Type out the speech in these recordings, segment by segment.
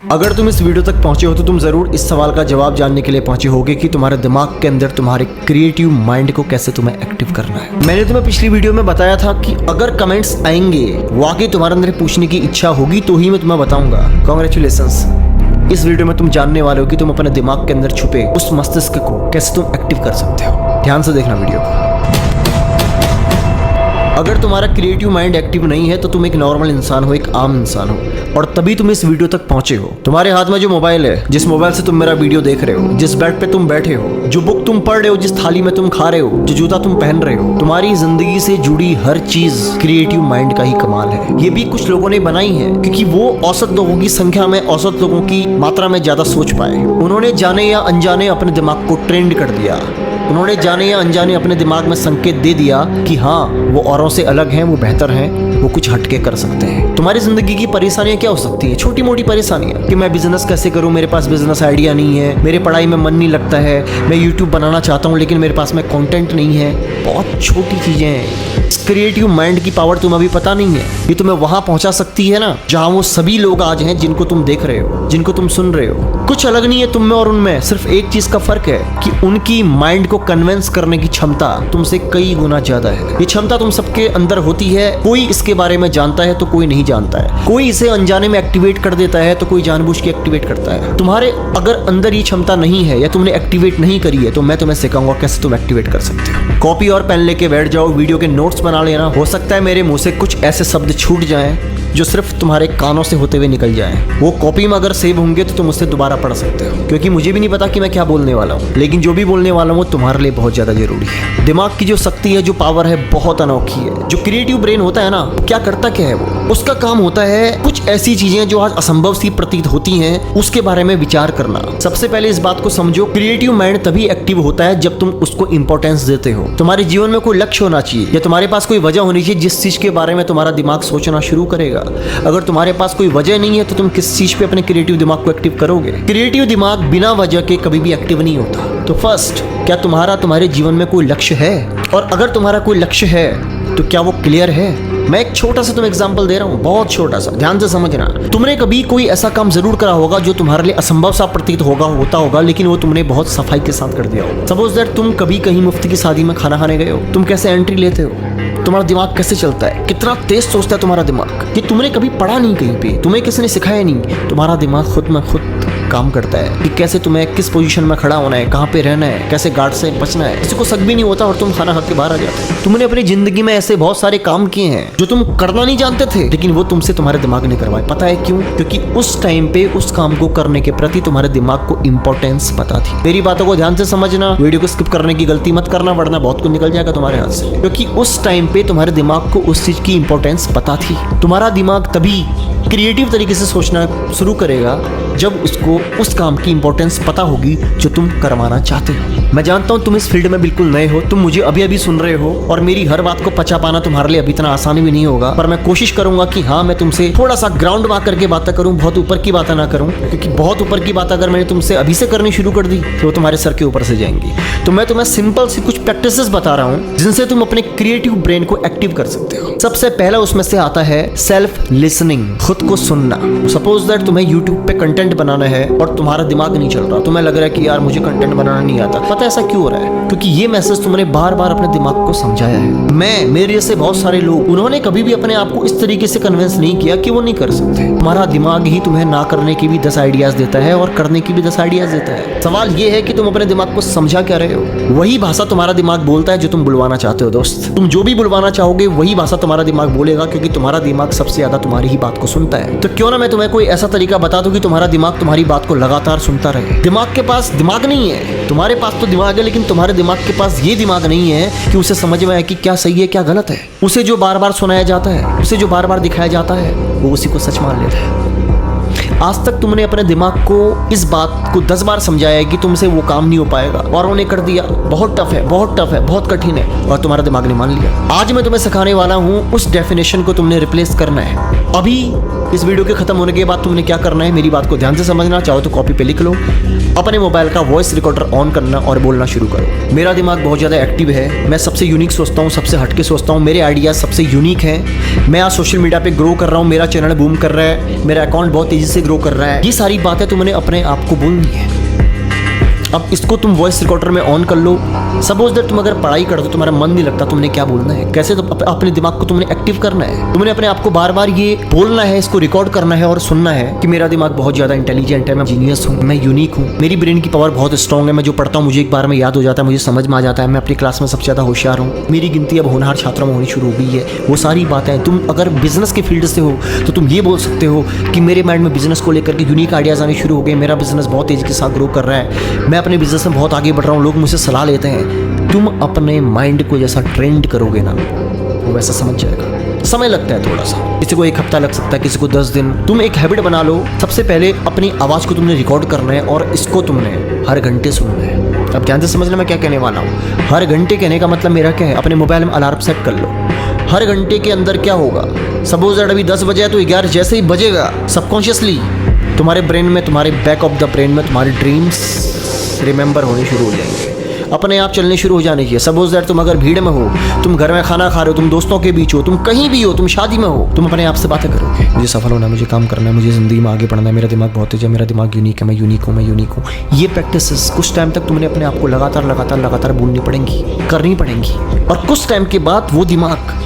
अगर तुम इस वीडियो तक पहुंचे हो तो तुम जरूर इस सवाल का जवाब जानने के लिए पहुंचे होगे कि तुम्हारे दिमाग के अंदर तुम्हारे क्रिएटिव माइंड को कैसे तुम्हें एक्टिव करना है। मैंने तुम्हें पिछली वीडियो में बताया था कि अगर कमेंट्स आएंगे, वाकई तुम्हारे अंदर पूछने की इच्छा होगी तो ही मैं तुम्हें बताऊंगा। कॉन्ग्रेचुलेशंस, इस वीडियो में तुम जानने वाले हो कि तुम अपने दिमाग के अंदर छुपे उस मस्तिष्क को कैसे तुम एक्टिव कर सकते हो। ध्यान से देखना वीडियो को। अगर तुम्हारा क्रिएटिव माइंड एक्टिव नहीं है तो तुम एक नॉर्मल इंसान हो, एक आम इंसान हो, और तभी तुम इस वीडियो तक पहुंचे हो। तुम्हारे हाथ में जो मोबाइल है, जिस मोबाइल से तुम मेरा वीडियो देख रहे हो, जिस बेड पे तुम बैठे हो, जो बुक तुम पढ़ रहे हो, जिस थाली में तुम खा रहे हो, जो जूता तुम पहन रहे हो, तुम्हारी जिंदगी से जुड़ी हर चीज क्रिएटिव माइंड का ही कमाल है। ये भी कुछ लोगों ने बनाई है क्योंकि वो औसत लोगों की संख्या में, औसत लोगों की मात्रा में ज्यादा सोच पाए। उन्होंने जाने या अनजाने अपने दिमाग को ट्रेंड कर दिया। उन्होंने जाने या अनजाने अपने दिमाग में संकेत दे दिया कि हाँ, वो औरों से अलग हैं, वो बेहतर हैं, वो कुछ हटके कर सकते हैं। तुम्हारी जिंदगी की परेशानियां क्या हो सकती हैं? छोटी मोटी परेशानियां कि मैं बिजनेस कैसे करूं, मेरे पास बिजनेस आइडिया नहीं है, मेरे पढ़ाई में मन नहीं लगता है, मैं यूट्यूब बनाना चाहता हूं लेकिन मेरे पास में कंटेंट नहीं है। बहुत छोटी चीजें हैं। क्रिएटिव माइंड की पावर तुम्हें अभी पता नहीं है। ये तुम्हें वहां पहुंचा सकती है ना जहां वो सभी लोग आज हैं जिनको तुम देख रहे हो, जिनको तुम सुन रहे हो। कुछ अलग नहीं है तुम में और उनमें, सिर्फ एक चीज का फर्क है कि उनकी माइंड को कन्विंस करने की क्षमता तुमसे कई गुना ज्यादा है। ये क्षमता तुम सबके अंदर होती है। कोई इसके बारे में जानता है तो कोई नहीं जानता है। कोई इसे अनजाने में एक्टिवेट कर देता है तो कोई जानबूझ के एक्टिवेट करता है। तुम्हारे अगर अंदर ये क्षमता नहीं है या तुमने एक्टिवेट नहीं करी है तो मैं तुम्हें सिखाऊंगा कैसे तुम एक्टिवेट कर सकते हो। कॉपी और पेन लेके बैठ जाओ, वीडियो के नोट्स बना लेना। हो सकता है मेरे मुंह से कुछ ऐसे शब्द छूट जाएं जो सिर्फ तुम्हारे कानों से होते हुए निकल जाएं। वो कॉपी में अगर सेव होंगे तो तुम उससे दोबारा पढ़ सकते हो, क्योंकि मुझे भी नहीं पता कि मैं क्या बोलने वाला हूँ, लेकिन जो भी बोलने वाला हूँ वो तुम्हारे लिए बहुत ज्यादा जरूरी है। दिमाग की जो शक्ति है, जो पावर है, बहुत अनोखी है। जो क्रिएटिव ब्रेन होता है ना, क्या करता क्या है वो? उसका काम होता है कुछ ऐसी चीजें जो आज असंभव सी प्रतीत होती हैं, उसके बारे में विचार करना। सबसे पहले इस बात को समझो, क्रिएटिव माइंड तभी एक्टिव होता है जब तुम उसको इंपॉर्टेंस देते हो। तुम्हारे जीवन में कोई लक्ष्य होना चाहिए या तुम्हारे पास कोई वजह होनी चाहिए जिस चीज के बारे में तुम्हारा दिमाग सोचना शुरू करेगा। अगर तुम्हारे पास कोई वजह नहीं है तो तुम किस चीज पे अपने क्रिएटिव दिमाग को एक्टिव करोगे? क्रिएटिव दिमाग बिना वजह के कभी भी एक्टिव नहीं होता। तो फर्स्ट, क्या तुम्हारे जीवन में कोई लक्ष्य है? और अगर तुम्हारा कोई लक्ष्य है तो क्या वो क्लियर है? मैं एक छोटा सा तुम्हें एग्जांपल दे रहा हूँ, बहुत छोटा सा, ध्यान से समझना। तुमने कभी कोई ऐसा काम जरूर करा होगा जो तुम्हारे लिए असंभव सा प्रतीत होता होगा, लेकिन वो तुमने बहुत सफाई के साथ कर दिया हो। सपोज दैट तुम कभी कहीं मुफ्त की शादी में खाना खाने गए हो। तुम कैसे एंट्री लेते हो? तुम्हारा दिमाग कैसे चलता है? कितना तेज सोचता है तुम्हारा दिमाग? ये तुमने कभी पढ़ा नहीं कहीं पे, तुम्हें किसी ने सिखाया नहीं। तुम्हारा दिमाग खुद में खुद काम करता है कि कैसे तुम्हें किस पोजीशन में खड़ा होना है, कहाँ पे रहना है, कैसे गार्ड से बचना है। किसी को शक भी नहीं होता और तुम खाना खा के बाहर आ जाते हो। तुमने अपनी जिंदगी में ऐसे बहुत सारे काम किए हैं जो तुम करना नहीं जानते थे, लेकिन वो तुमसे तुम्हारे दिमाग ने करवाए। पता है क्यों? क्योंकि उस टाइम पे उस काम को करने के प्रति तुम्हारे दिमाग को इंपॉर्टेंस पता थी। मेरी बातों को ध्यान से समझना, वीडियो को स्किप करने की गलती मत करना, वरना बहुत कुछ निकल जाएगा तुम्हारे हाथ से। क्योंकि उस टाइम पे तुम्हारे दिमाग को उस चीज की इंपॉर्टेंस पता थी। तुम्हारा दिमाग तभी क्रिएटिव तरीके से सोचना शुरू करेगा जब उसको उस काम की इंपॉर्टेंस पता होगी जो तुम करवाना चाहते हो। मैं जानता हूं तुम इस फील्ड में बिल्कुल नए हो, तुम मुझे अभी अभी सुन रहे हो और मेरी हर बात को पचा पाना तुम्हारे लिए अभी इतना आसान भी नहीं होगा, पर मैं कोशिश करूंगा कि हाँ, मैं तुमसे थोड़ा सा ग्राउंड वॉक करके बातें करूं, बहुत ऊपर की बातें ना करूं, क्योंकि बहुत ऊपर की बात अगर मैंने तुमसे अभी से करनी शुरू कर दी तो वो तुम्हारे सर के ऊपर से जाएंगी। तो मैं तुम्हें सिंपल सी कुछ प्रैक्टिसेस बता रहा हूँ जिनसे तुम अपने क्रिएटिव ब्रेन को एक्टिव कर सकते हो। सबसे पहला उसमें से आता है सेल्फ लिसनिंग, खुद को सुनना। सपोज दैट तुम्हें यूट्यूब पे कंटेंट बनाना है और तुम्हारा दिमाग नहीं चल रहा, तुम्हें लग रहा है कि यार मुझे कंटेंट बनाना नहीं आता। पता है ऐसा क्यों हो रहा है? क्योंकि ये मैसेज तुमने बार बार अपने दिमाग को समझाया है। मेरे जैसे बहुत सारे लोग, उन्होंने कभी भी अपने आप को इस तरीके से कन्विंस नहीं किया कि वो नहीं कर सकते। तुम्हारा दिमाग ही तुम्हें ना करने की भी 10 आइडियाज देता है और करने की भी 10 आइडियाज देता है। सवाल ये है कि तुम अपने दिमाग को समझा क्या रहे हो? वही भाषा तुम्हारा दिमाग बोलता है जो तुम बुलवाना चाहते हो। दोस्त, तुम जो भी बुलवाना चाहोगे वही भाषा तुम्हारा दिमाग बोलेगा, क्योंकि तुम्हारा दिमाग सबसे ज्यादा तुम्हारी ही बात को सुनता है। तो क्यों ना मैं तुम्हें कोई ऐसा तरीका बता दूं कि तुम्हारा दिमाग तुम्हारी बात को लगातार सुनता रहे। दिमाग के पास दिमाग नहीं है, तुम्हारे पास तो दिमाग है, लेकिन तुम्हारे दिमाग के पास ये दिमाग नहीं है कि उसे समझ में आए कि क्या सही है क्या गलत है। उसे जो बार बार सुनाया जाता है, उसे जो बार बार दिखाया जाता है, वो उसी को सच मान लेता है। आज तक तुमने अपने दिमाग को इस बात को 10 बार समझाया है कि तुमसे वो काम नहीं हो पाएगा और उन्हें कर दिया, बहुत टफ है, बहुत टफ है, बहुत कठिन है, और तुम्हारा दिमाग ने मान लिया। आज मैं तुम्हें सिखाने वाला हूँ उस डेफिनेशन को तुमने रिप्लेस करना है। अभी इस वीडियो के खत्म होने के बाद तुमने क्या करना है, मेरी बात को ध्यान से समझना। चाहो तो कॉपी पे लिख लो, अपने मोबाइल का वॉइस रिकॉर्डर ऑन करना और बोलना शुरू करो। मेरा दिमाग बहुत ज़्यादा एक्टिव है, मैं सबसे यूनिक सोचता हूँ, सबसे हटके सोचता हूँ, मेरे आइडियाज सबसे यूनिक हैं। मैं आज सोशल मीडिया पे ग्रो कर रहा हूँ, मेरा चैनल बूम कर रहा है, मेरा अकाउंट बहुत तेज़ी से ग्रो कर रहा है, ये सारी बातें तुमने अपने आप को बोलनी है। अब इसको तुम वॉइस रिकॉर्डर में ऑन कर लो। सपोज दैट तुम अगर पढ़ाई करते हो, तुम्हारा मन नहीं लगता, तुमने क्या बोलना है, कैसे तो अपने दिमाग को तुमने एक्टिव करना है। तुमने अपने आप को बार बार ये बोलना है, इसको रिकॉर्ड करना है और सुनना है कि मेरा दिमाग बहुत ज्यादा इंटेलिजेंट है, मैं जीनियस हूँ, मैं यूनिक हूँ, मेरी ब्रेन की पावर बहुत स्ट्रॉन्ग है, मैं जो पढ़ता हूँ मुझे एक बार में याद हो जाता है, मुझे समझ में आ जाता है, मैं अपनी क्लास में सबसे ज्यादा होशियार हूँ, मेरी गिनती अब होनहार छात्रों में होनी शुरू हो गई है। वो सारी बातें तुम अगर बिजनेस के फील्ड से हो तो तुम ये बोल सकते हो कि मेरे माइंड में बिजनेस को लेकर के यूनिक आइडियाज आने शुरू हो गए, मेरा बिजनेस बहुत तेजी के साथ ग्रो कर रहा है, मैं अपने बिजनेस में बहुत आगे बढ़ रहा हूँ, लोग मुझसे सलाह लेते हैं। तुम अपने माइंड को जैसा ट्रेंड करोगे ना, वो वैसा समझ जाएगा। समय लगता है थोड़ा सा, किसी को 1 हफ्ता लग सकता है, किसी को 10 दिन। तुम एक हैबिट बना लो, सबसे पहले अपनी आवाज़ को तुमने रिकॉर्ड करना है और इसको तुमने हर घंटे सुनना है। अब ध्यान से समझना मैं क्या कहने वाला हूँ। हर घंटे कहने का मतलब मेरा क्या है, अपने मोबाइल में अलार्म सेट कर लो। हर घंटे के अंदर क्या होगा, सपोज दैट अभी 10 बजे है तो 11 जैसे ही बजेगा, सबकॉन्शियसली तुम्हारे ब्रेन में, तुम्हारे बैक ऑफ द ब्रेन में तुम्हारे ड्रीम्स रिमेंबर होने शुरू हो जाएंगे, अपने आप चलने शुरू हो जाने चाहिए। सपोज दैट तुम अगर भीड़ में हो, तुम घर में खाना खा रहे हो, तुम दोस्तों के बीच हो, तुम कहीं भी हो, तुम शादी में हो, तुम अपने आप से बातें करोगे, मुझे सफल होना है, मुझे काम करना है, मुझे ज़िंदगी में आगे बढ़ना है, मेरा दिमाग बहुत तेज है, मेरा दिमाग यूनिक है, मैं यूनिक हूँ, मैं यूनिक हूँ। ये प्रैक्टिस कुछ टाइम तक तुमने अपने आप को लगातार बोलनी पड़ेंगी, करनी पड़ेंगी। और कुछ टाइम के बाद वो दिमाग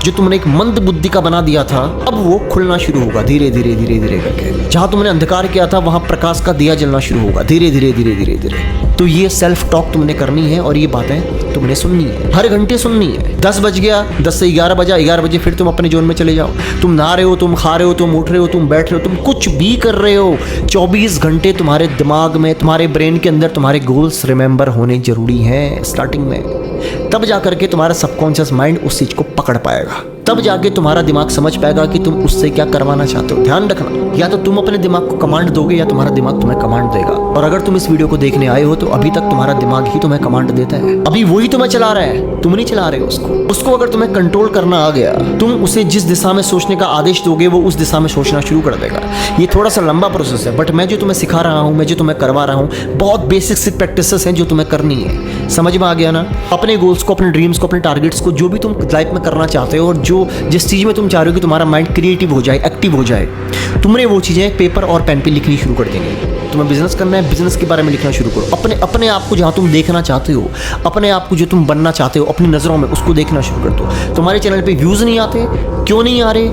जो तुमने एक मंद बुद्धि का बना दिया था, अब वो खुलना शुरू होगा धीरे धीरे करके। जहां तुमने अंधकार किया था वहां प्रकाश का दिया जलना शुरू होगा धीरे धीरे। तो ये सेल्फ टॉक तुमने करनी है और ये बातें तुमने सुननी है, हर घंटे सुननी है। 10 बज गया, 10 से 11 बजा, 11 बजे फिर तुम अपने जोन में चले जाओ। तुम नहा रहे हो, तुम खा रहे हो, तुम उठ रहे हो, तुम बैठ रहे हो, तुम कुछ भी कर रहे हो, 24 घंटे तुम्हारे दिमाग में, तुम्हारे ब्रेन के अंदर तुम्हारे गोल्स रिमेंबर होने जरूरी हैं स्टार्टिंग में। तब जाकर के तुम्हारा सबकॉन्शियस माइंड उस चीज को पकड़ पाएगा, तब जाके तुम्हारा दिमाग समझ पाएगा कि तुम उससे क्या करवाना चाहते हो। ध्यान रखना, या तो तुम अपने दिमाग को कमांड दोगे या तुम्हारा दिमाग तुम्हें कमांड देगा। और अगर तुम इस वीडियो को देखने आए हो तो अभी तक तुम्हारा दिमाग ही तुम्हें कमांड देता है, अभी वही तुम्हें चला रहा है, तुम नहीं चला रहे हो उसको अगर तुम्हें कंट्रोल करना आ गया, तुम उसे जिस दिशा में सोचने का आदेश दोगे वो उस दिशा में सोचना शुरू कर देगा। ये थोड़ा सा लंबा प्रोसेस है, बट मैं जो तुम्हें सिखा रहा हूँ, मैं जो तुम्हें करवा रहा हूँ, बहुत बेसिक सी प्रैक्टिसेस हैं जो तुम्हें करनी है। समझ में आ गया ना? अपने गोल्स को, अपने ड्रीम्स को, अपने टारगेट्स को, जो भी तुम लाइफ में करना चाहते हो और जो जिस चीज़ में तुम चाह रहे हो कि तुम्हारा माइंड क्रिएटिव हो जाए, एक्टिव हो जाए, तुमने वो चीज़ें पेपर और पेन पे लिखनी शुरू कर देंगे। तुम्हें बिजनेस करना है, बिजनेस के बारे में लिखना शुरू करो। अपने आप को जहाँ तुम देखना चाहते हो, अपने आप को जो तुम बनना चाहते हो अपनी नज़रों में, उसको देखना शुरू कर दो। तुम्हारे चैनल पे व्यूज़ नहीं आते, क्यों नहीं आ रहे,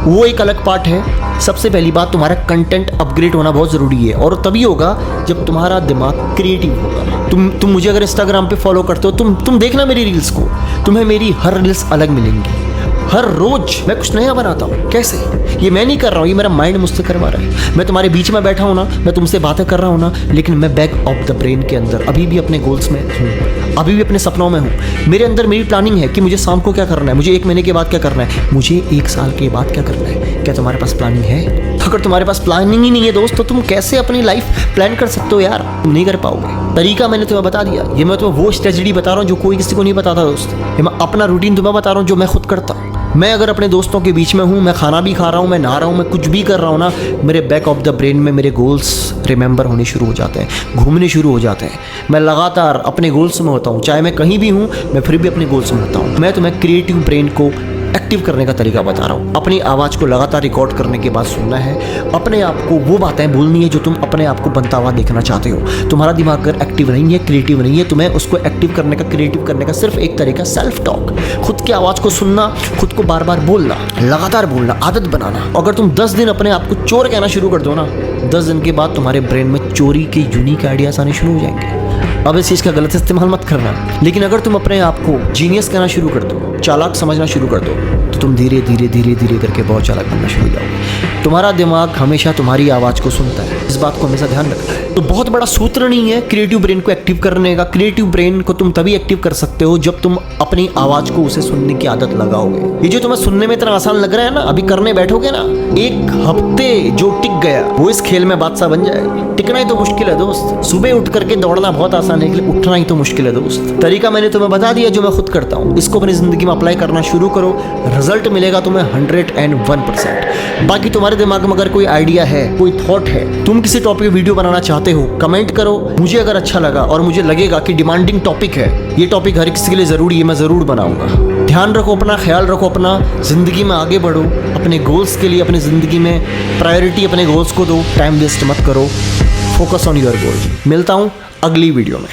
वो एक अलग पार्ट है। सबसे पहली बात, तुम्हारा कंटेंट अपग्रेड होना बहुत ज़रूरी है और तभी होगा जब तुम्हारा दिमाग क्रिएटिव होगा। तुम मुझे अगर इंस्टाग्राम पे फॉलो करते हो, तुम देखना मेरी रील्स को, तुम्हें मेरी हर रील्स अलग मिलेंगी। हर रोज मैं कुछ नया बनाता हूँ। कैसे? ये मैं नहीं कर रहा हूँ, ये मेरा माइंड मुझसे करवा रहा है। मैं तुम्हारे बीच में बैठा हूँ ना, मैं तुमसे बातें कर रहा हूँ ना, लेकिन मैं बैक ऑफ द ब्रेन के अंदर अभी भी अपने गोल्स में हूँ, अभी भी अपने सपनों में हूँ। मेरे अंदर मेरी प्लानिंग है कि मुझे शाम को क्या करना है, मुझे 1 महीने के बाद क्या करना है, मुझे 1 साल के बाद क्या करना है। क्या तुम्हारे पास प्लानिंग है? अगर तुम्हारे पास प्लानिंग ही नहीं है दोस्त, तो तुम कैसे अपनी लाइफ प्लान कर सकते हो यार? तुम नहीं कर पाओगे। तरीका मैंने तुम्हें बता दिया। ये मैं तुम्हें वो स्ट्रेटजी बता रहा हूँ जो कोई किसी को नहीं बताता दोस्त। ये मैं अपना रूटीन तुम्हें बता रहा हूँ जो मैं खुद करता हूँ। मैं अगर अपने दोस्तों के बीच में हूँ, मैं खाना भी खा रहा हूँ, मैं नहा रहा हूँ, मैं कुछ भी कर रहा हूँ ना, मेरे बैक ऑफ द ब्रेन में मेरे गोल्स रिमेंबर होने शुरू हो जाते हैं, घूमने शुरू हो जाते हैं। मैं लगातार अपने गोल्स में होता हूँ, चाहे मैं कहीं भी हूँ, मैं फिर भी अपने गोल्स में होता हूँ। मैं तुम्हें क्रिएटिव ब्रेन को एक्टिव करने का तरीका बता रहा हूँ। अपनी आवाज़ को लगातार रिकॉर्ड करने के बाद सुनना है, अपने आप को वो बातें बोलनी है जो तुम अपने आप को बनता हुआ देखना चाहते हो। तुम्हारा दिमाग अगर एक्टिव नहीं है, क्रिएटिव नहीं है, तुम्हें उसको एक्टिव करने का, क्रिएटिव करने का सिर्फ एक तरीका, सेल्फ टॉक। खुद की आवाज़ को सुनना, खुद को बार बार बोलना, लगातार बोलना, आदत बनाना। अगर तुम 10 दिन अपने आप को चोर कहना शुरू कर दो ना, 10 दिन के बाद तुम्हारे ब्रेन में चोरी के यूनिक आइडियाज आने शुरू हो जाएंगे। अब इस चीज़ का गलत इस्तेमाल मत करना। लेकिन अगर तुम अपने आप को जीनियस कहना शुरू कर दो, चालाक समझना शुरू कर दो, तो तुम धीरे धीरे करके बहुत चालाक बनना शुरू हो जाओगे। तुम्हारा दिमाग हमेशा तुम्हारी आवाज़ को सुनता है, इस बात को हमेशा ध्यान रखना है। तो बहुत बड़ा सूत्र नहीं है क्रिएटिव ब्रेन को एक्टिव करने का। क्रिएटिव ब्रेन को तुम तभी एक्टिव कर सकते हो जब तुम अपनी आवाज़ को उसे सुनने की आदत लगाओगे। ये जो तुम्हें सुनने में इतना आसान लग रहा है ना, अभी करने बैठोगे ना, 1 हफ्ते जो टिक गया वो इस खेल में बादशाह बन जाएगा। टिकना ही तो मुश्किल है दोस्त। सुबह उठ करके दौड़ना बहुत आसान है, लेकिन उठना ही तो मुश्किल है दोस्त। तरीका मैंने तुम्हें बता दिया जो मैं खुद करता हूँ। इसको अपनी ज़िंदगी में अप्लाई करना शुरू करो, रिजल्ट मिलेगा तुम्हें 101%। बाकी तुम्हारे दिमाग में अगर कोई आइडिया है, कोई थॉट है, तुम किसी टॉपिक पे वीडियो बनाना चाहते हो, कमेंट करो। मुझे अगर अच्छा लगा और मुझे लगेगा कि डिमांडिंग टॉपिक है, ये टॉपिक हर किसी के लिए ज़रूरी है, मैं ज़रूर बनाऊंगा। ध्यान रखो अपना, ख्याल रखो अपना, ज़िंदगी में आगे बढ़ो, अपने गोल्स के लिए अपनी ज़िंदगी में प्रायोरिटी अपने गोल्स को दो, टाइम वेस्ट मत करो, फोकस ऑन योर गोल। मिलता हूँ अगली वीडियो में।